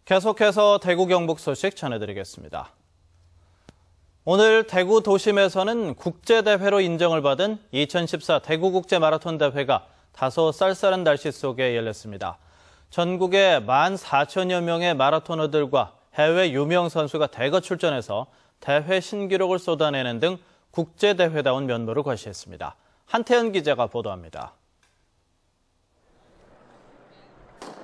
계속해서 대구 경북 소식 전해드리겠습니다. 오늘 대구 도심에서는 국제대회로 인정을 받은 2014 대구국제마라톤대회가 다소 쌀쌀한 날씨 속에 열렸습니다. 전국에 14,000여 명의 마라토너들과 해외 유명 선수가 대거 출전해서 대회 신기록을 쏟아내는 등 국제대회다운 면모를 과시했습니다. 한태현 기자가 보도합니다.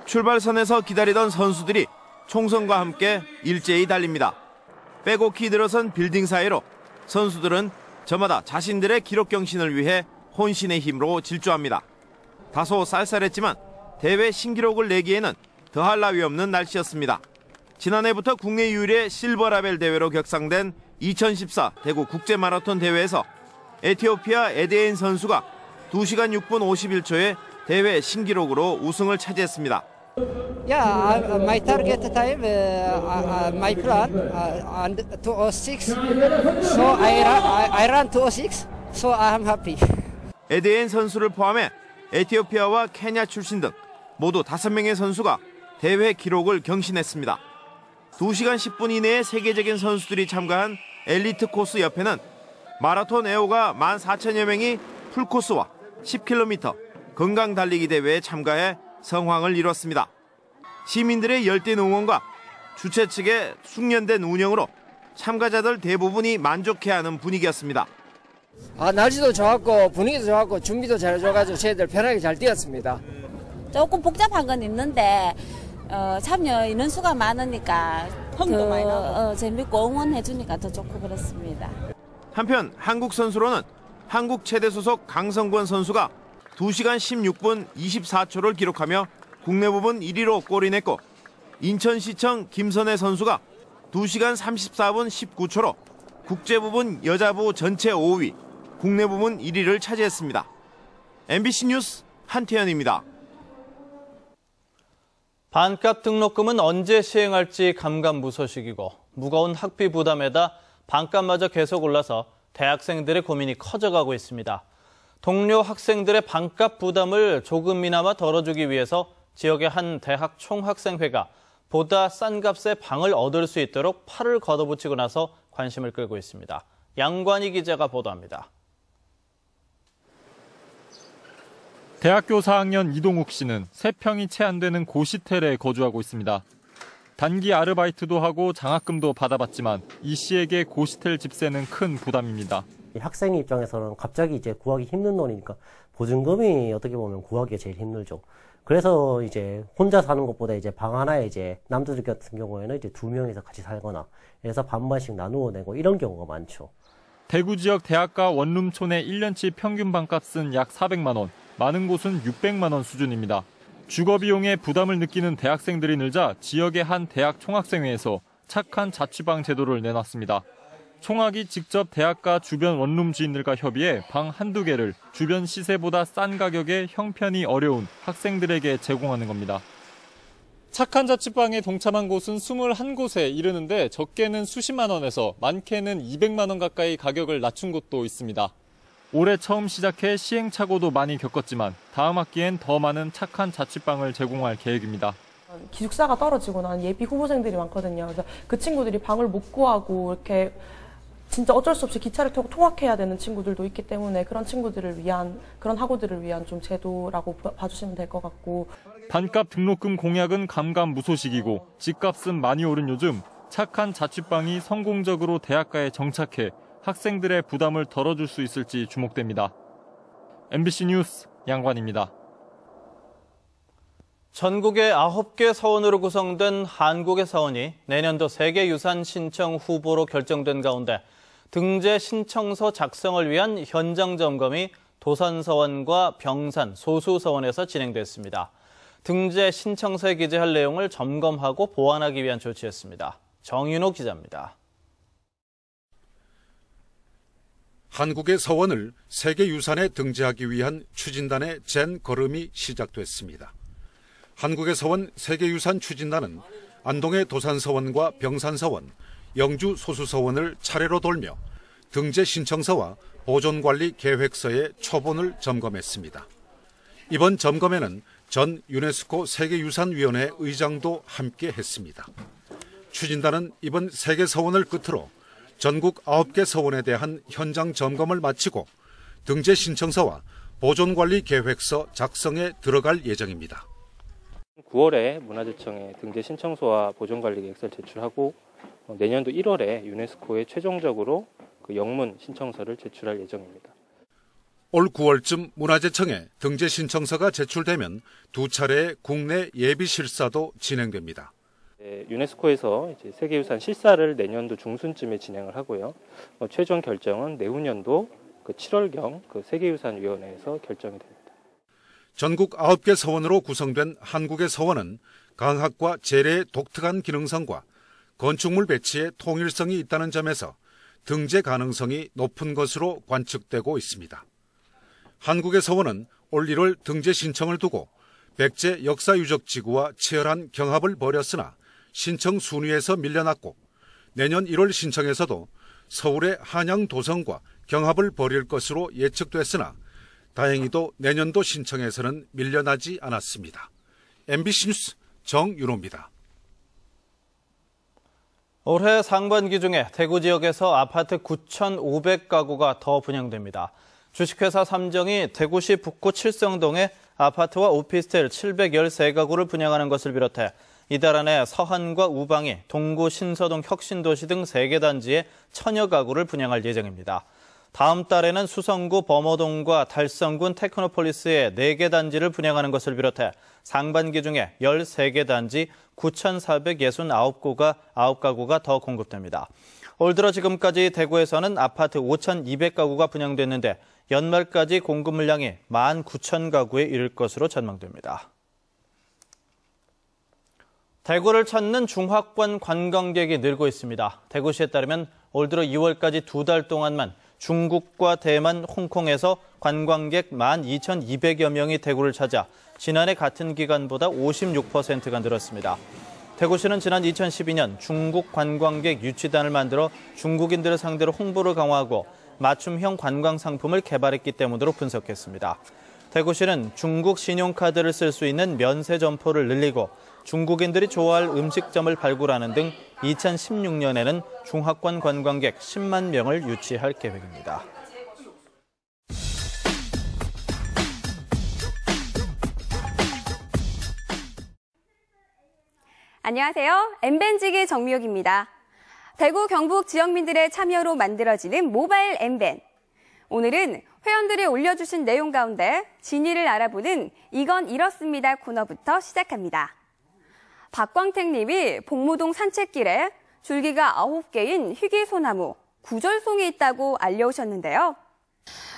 출발선에서 기다리던 선수들이 총성과 함께 일제히 달립니다. 빼곡히 들어선 빌딩 사이로 선수들은 저마다 자신들의 기록 경신을 위해 혼신의 힘으로 질주합니다. 다소 쌀쌀했지만 대회 신기록을 내기에는 더할 나위 없는 날씨였습니다. 지난해부터 국내 유일의 실버라벨 대회로 격상된 2014 대구 국제마라톤 대회에서 에티오피아 에데인 선수가 2시간 6분 51초의 대회 신기록으로 우승을 차지했습니다. Yeah, my target time, my plan, 206. So I ran 206. So I'm happy. 에데인 선수를 포함해 에티오피아와 케냐 출신 등 모두 5명의 선수가 대회 기록을 경신했습니다. 2시간 10분 이내에 세계적인 선수들이 참가한 엘리트 코스 옆에는 마라톤 애호가 14,000여 명이 풀코스와 10km 건강 달리기 대회에 참가해 성황을 이뤘습니다. 시민들의 열띤 응원과 주최 측의 숙련된 운영으로 참가자들 대부분이 만족해하는 분위기였습니다. 날씨도 좋았고 분위기도 좋았고 준비도 잘 해줘가지고 저희들 편하게 잘 뛰었습니다. 조금 복잡한 건 있는데 참여 인원수가 많으니까 흥도 많이 나고 재밌고 응원해주니까 더 좋고 그렇습니다. 한편 한국 선수로는 한국 체대 소속 강성권 선수가 2시간 16분 24초를 기록하며 국내 부분 1위로 골인했고 인천시청 김선혜 선수가 2시간 34분 19초로 국제 부분 여자부 전체 5위, 국내 부분 1위를 차지했습니다. MBC 뉴스 한태현입니다. 반값 등록금은 언제 시행할지 감감무소식이고 무거운 학비 부담에다 반값마저 계속 올라서 대학생들의 고민이 커져가고 있습니다. 동료 학생들의 반값 부담을 조금이나마 덜어주기 위해서 지역의 한 대학 총학생회가 보다 싼 값에 방을 얻을 수 있도록 팔을 걷어붙이고 나서 관심을 끌고 있습니다. 양관희 기자가 보도합니다. 대학교 4학년 이동욱 씨는 3평이 채 안 되는 고시텔에 거주하고 있습니다. 단기 아르바이트도 하고 장학금도 받아봤지만 이 씨에게 고시텔 집세는 큰 부담입니다. 학생 입장에서는 갑자기 이제 구하기 힘든 돈이니까 보증금이 어떻게 보면 구하기가 제일 힘들죠. 그래서 이제 혼자 사는 것보다 이제 방 하나에 이제 남자들 같은 경우에는 이제 2명이서 같이 살거나 해서 반반씩 나누어 내고 이런 경우가 많죠. 대구 지역 대학가 원룸촌의 1년치 평균 방값은 약 400만 원, 많은 곳은 600만 원 수준입니다. 주거 비용에 부담을 느끼는 대학생들이 늘자 지역의 한 대학 총학생회에서 착한 자취방 제도를 내놨습니다. 총학이 직접 대학가 주변 원룸 주인들과 협의해 방 한두 개를 주변 시세보다 싼 가격에 형편이 어려운 학생들에게 제공하는 겁니다. 착한 자취방에 동참한 곳은 21곳에 이르는데 적게는 수십만 원에서 많게는 200만 원 가까이 가격을 낮춘 곳도 있습니다. 올해 처음 시작해 시행착오도 많이 겪었지만 다음 학기엔 더 많은 착한 자취방을 제공할 계획입니다. 기숙사가 떨어지고 난 예비 후보생들이 많거든요. 그래서 그 친구들이 방을 못 구하고 이렇게 진짜 어쩔 수 없이 기차를 타고 통학해야 되는 친구들도 있기 때문에 그런 친구들을 위한, 그런 학우들을 위한 좀 제도라고 봐주시면 될 것 같고. 반값 등록금 공약은 감감무소식이고 집값은 많이 오른 요즘 착한 자취방이 성공적으로 대학가에 정착해 학생들의 부담을 덜어줄 수 있을지 주목됩니다. MBC 뉴스 양관입니다. 전국의 9개 서원으로 구성된 한국의 서원이 내년도 세계유산 신청 후보로 결정된 가운데 등재 신청서 작성을 위한 현장 점검이 도산서원과 병산, 소수서원에서 진행됐습니다. 등재 신청서에 기재할 내용을 점검하고 보완하기 위한 조치였습니다. 정윤호 기자입니다. 한국의 서원을 세계유산에 등재하기 위한 추진단의 젠 걸음이 시작됐습니다. 한국의 서원 세계유산 추진단은 안동의 도산서원과 병산서원, 영주 소수서원을 차례로 돌며 등재 신청서와 보존관리 계획서의 초본을 점검했습니다. 이번 점검에는 전 유네스코 세계유산위원회 의장도 함께 했습니다. 추진단은 이번 세계 서원을 끝으로 전국 9개 서원에 대한 현장 점검을 마치고 등재 신청서와 보존관리 계획서 작성에 들어갈 예정입니다. 9월에 문화재청에 등재 신청서와 보존관리 계획서를 제출하고 내년도 1월에 유네스코에 최종적으로 그 영문 신청서를 제출할 예정입니다. 올 9월쯤 문화재청에 등재 신청서가 제출되면 2차례의 국내 예비 실사도 진행됩니다. 유네스코에서 이제 세계유산 실사를 내년도 중순쯤에 진행을 하고요. 최종 결정은 내후년도 그 7월경 그 세계유산위원회에서 결정이 됩니다. 전국 9개 서원으로 구성된 한국의 서원은 강학과 재래의 독특한 기능성과 건축물 배치에 통일성이 있다는 점에서 등재 가능성이 높은 것으로 관측되고 있습니다. 한국의 서원은 올 1월 등재 신청을 두고 백제 역사유적지구와 치열한 경합을 벌였으나 신청 순위에서 밀려났고 내년 1월 신청에서도 서울의 한양도성과 경합을 벌일 것으로 예측됐으나 다행히도 내년도 신청에서는 밀려나지 않았습니다. MBC 뉴스 정윤호입니다. 올해 상반기 중에 대구 지역에서 아파트 9,500가구가 더 분양됩니다. 주식회사 삼정이 대구시 북구 칠성동에 아파트와 오피스텔 713가구를 분양하는 것을 비롯해 이달 안에 서한과 우방이, 동구, 신서동, 혁신도시 등 3개 단지에 1000여 가구를 분양할 예정입니다. 다음 달에는 수성구 범어동과 달성군 테크노폴리스에 4개 단지를 분양하는 것을 비롯해 상반기 중에 13개 단지 9,469가구가 더 공급됩니다. 올 들어 지금까지 대구에서는 아파트 5,200가구가 분양됐는데 연말까지 공급 물량이 19,000가구에 이를 것으로 전망됩니다. 대구를 찾는 중화권 관광객이 늘고 있습니다. 대구시에 따르면 올 들어 2월까지 2달 동안만 중국과 대만, 홍콩에서 관광객 12,200여 명이 대구를 찾아 지난해 같은 기간보다 56%가 늘었습니다. 대구시는 지난 2012년 중국 관광객 유치단을 만들어 중국인들을 상대로 홍보를 강화하고 맞춤형 관광 상품을 개발했기 때문으로 분석했습니다. 대구시는 중국 신용카드를 쓸 수 있는 면세 점포를 늘리고 중국인들이 좋아할 음식점을 발굴하는 등 2016년에는 중화권 관광객 10만 명을 유치할 계획입니다. 안녕하세요. 엠벤지기 정미옥입니다. 대구 경북 지역민들의 참여로 만들어지는 모바일 엠벤. 오늘은 회원들이 올려주신 내용 가운데 진위를 알아보는 이건 이렇습니다 코너부터 시작합니다. 박광택 님이 복무동 산책길에 줄기가 9개인 희귀소나무, 구절송이 있다고 알려오셨는데요.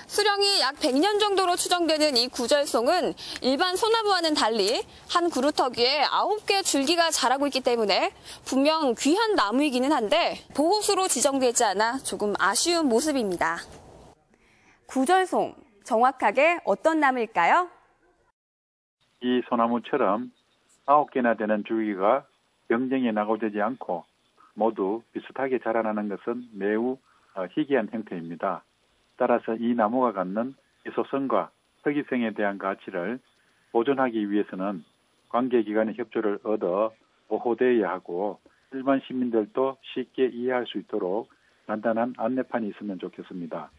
수령이 약 100년 정도로 추정되는 이 구절송은 일반 소나무와는 달리 한 그루터기에 9개의 줄기가 자라고 있기 때문에 분명 귀한 나무이기는 한데 보호수로 지정되지 않아 조금 아쉬운 모습입니다. 구절송, 정확하게 어떤 나무일까요? 이 소나무처럼 9개나 되는 줄기가 병정에 낙오되지 않고 모두 비슷하게 자라나는 것은 매우 희귀한 형태입니다. 따라서 이 나무가 갖는 희소성과 특이성에 대한 가치를 보존하기 위해서는 관계기관의 협조를 얻어 보호되어야 하고 일반 시민들도 쉽게 이해할 수 있도록 간단한 안내판이 있으면 좋겠습니다.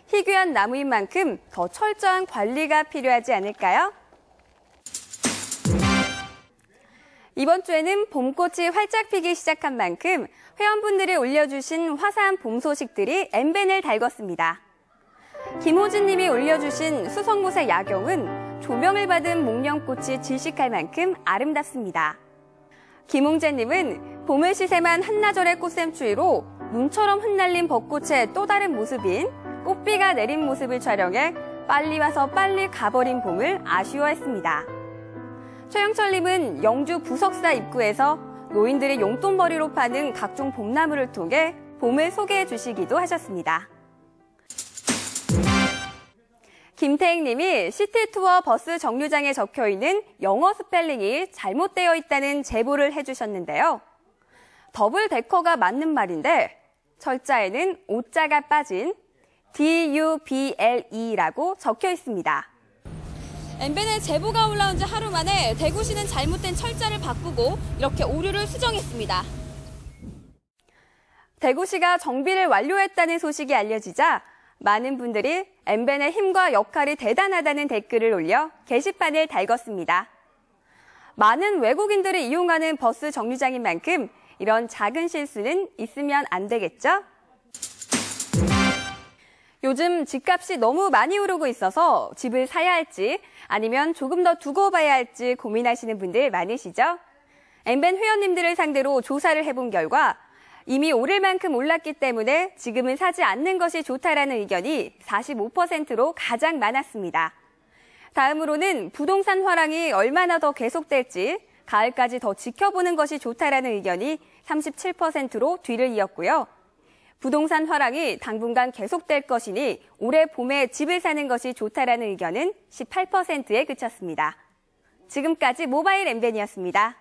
희귀한 나무인 만큼 더 철저한 관리가 필요하지 않을까요? 이번 주에는 봄꽃이 활짝 피기 시작한 만큼 회원분들이 올려주신 화사한 봄 소식들이 엠벤을 달궜습니다. 김호진 님이 올려주신 수성못의 야경은 조명을 받은 목련꽃이 질식할 만큼 아름답습니다. 김홍재 님은 봄을 시샘한 한나절의 꽃샘추위로 눈처럼 흩날린 벚꽃의 또 다른 모습인 꽃비가 내린 모습을 촬영해 빨리 와서 빨리 가버린 봄을 아쉬워했습니다. 최영철님은 영주 부석사 입구에서 노인들이 용돈벌이로 파는 각종 봄나무를 통해 봄을 소개해 주시기도 하셨습니다. 김태익님이 시티투어 버스 정류장에 적혀있는 영어 스펠링이 잘못되어 있다는 제보를 해주셨는데요. 더블데커가 맞는 말인데 철자에는 오자가 빠진 DUBLE라고 적혀 있습니다. 엠벤의 제보가 올라온 지 하루 만에 대구시는 잘못된 철자를 바꾸고 이렇게 오류를 수정했습니다. 대구시가 정비를 완료했다는 소식이 알려지자 많은 분들이 엠벤의 힘과 역할이 대단하다는 댓글을 올려 게시판을 달궜습니다. 많은 외국인들이 이용하는 버스 정류장인 만큼 이런 작은 실수는 있으면 안 되겠죠? 요즘 집값이 너무 많이 오르고 있어서 집을 사야 할지 아니면 조금 더 두고 봐야 할지 고민하시는 분들 많으시죠? 엠벤 회원님들을 상대로 조사를 해본 결과 이미 오를 만큼 올랐기 때문에 지금은 사지 않는 것이 좋다라는 의견이 45%로 가장 많았습니다. 다음으로는 부동산 화랑이 얼마나 더 계속될지 가을까지 더 지켜보는 것이 좋다라는 의견이 37%로 뒤를 이었고요. 부동산 화랑이 당분간 계속될 것이니 올해 봄에 집을 사는 것이 좋다라는 의견은 18%에 그쳤습니다. 지금까지 모바일 엠벤이었습니다.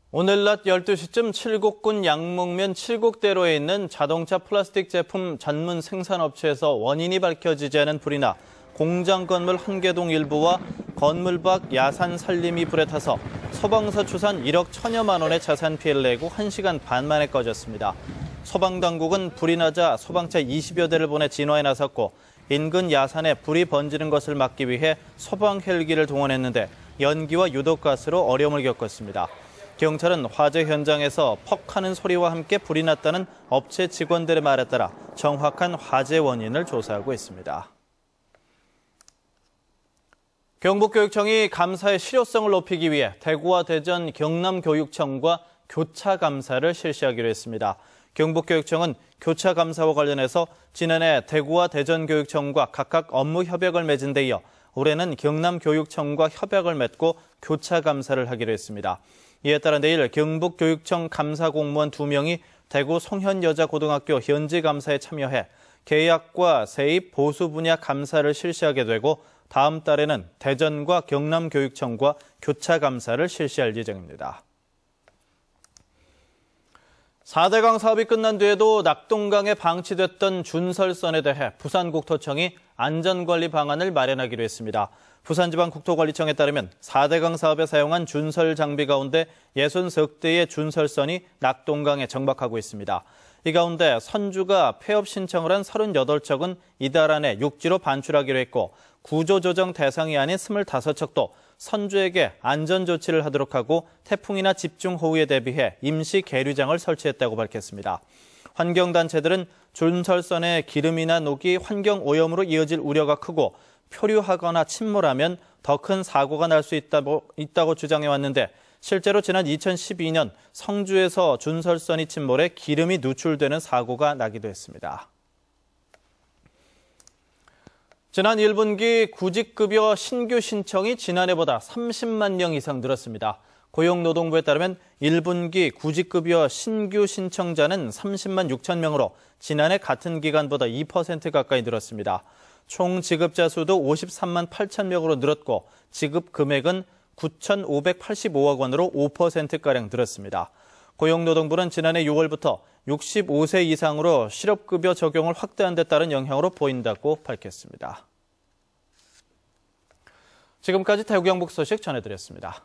오늘 낮 12시쯤 칠곡군 양목면 칠곡대로에 있는 자동차 플라스틱 제품 전문 생산업체에서 원인이 밝혀지지 않은 불이 나 공장 건물 한 개동 일부와 건물 밖 야산 산림이 불에 타서 소방서 추산 1억 1천여만 원의 자산 피해를 내고 1시간 반 만에 꺼졌습니다. 소방당국은 불이 나자 소방차 20여 대를 보내 진화에 나섰고 인근 야산에 불이 번지는 것을 막기 위해 소방 헬기를 동원했는데 연기와 유독가스로 어려움을 겪었습니다. 경찰은 화재 현장에서 퍽 하는 소리와 함께 불이 났다는 업체 직원들의 말에 따라 정확한 화재 원인을 조사하고 있습니다. 경북교육청이 감사의 실효성을 높이기 위해 대구와 대전 경남교육청과 교차 감사를 실시하기로 했습니다. 경북교육청은 교차 감사와 관련해서 지난해 대구와 대전교육청과 각각 업무 협약을 맺은 데 이어 올해는 경남교육청과 협약을 맺고 교차 감사를 하기로 했습니다. 이에 따라 내일 경북교육청 감사 공무원 2명이 대구 송현여자고등학교 현지 감사에 참여해 계약과 세입 보수 분야 감사를 실시하게 되고 다음 달에는 대전과 경남교육청과 교차 감사를 실시할 예정입니다. 4대강 사업이 끝난 뒤에도 낙동강에 방치됐던 준설선에 대해 부산국토청이 안전관리 방안을 마련하기로 했습니다. 부산지방국토관리청에 따르면 4대강 사업에 사용한 준설 장비 가운데 63대의 준설선이 낙동강에 정박하고 있습니다. 이 가운데 선주가 폐업 신청을 한 38척은 이달 안에 육지로 반출하기로 했고 구조조정 대상이 아닌 25척도 선주에게 안전조치를 하도록 하고 태풍이나 집중호우에 대비해 임시 계류장을 설치했다고 밝혔습니다. 환경단체들은 준설선의 기름이나 녹이 환경오염으로 이어질 우려가 크고 표류하거나 침몰하면 더 큰 사고가 날 수 있다고 주장해왔는데 실제로 지난 2012년 성주에서 준설선이 침몰해 기름이 누출되는 사고가 나기도 했습니다. 지난 1분기 구직급여 신규 신청이 지난해보다 30만 명 이상 늘었습니다. 고용노동부에 따르면 1분기 구직급여 신규 신청자는 30만 6천 명으로 지난해 같은 기간보다 2% 가까이 늘었습니다. 총 지급자 수도 53만 8천 명으로 늘었고 지급 금액은 9,585억 원으로 5%가량 늘었습니다. 고용노동부는 지난해 6월부터 65세 이상으로 실업급여 적용을 확대한 데 따른 영향으로 보인다고 밝혔습니다. 지금까지 대구 경북 소식 전해드렸습니다.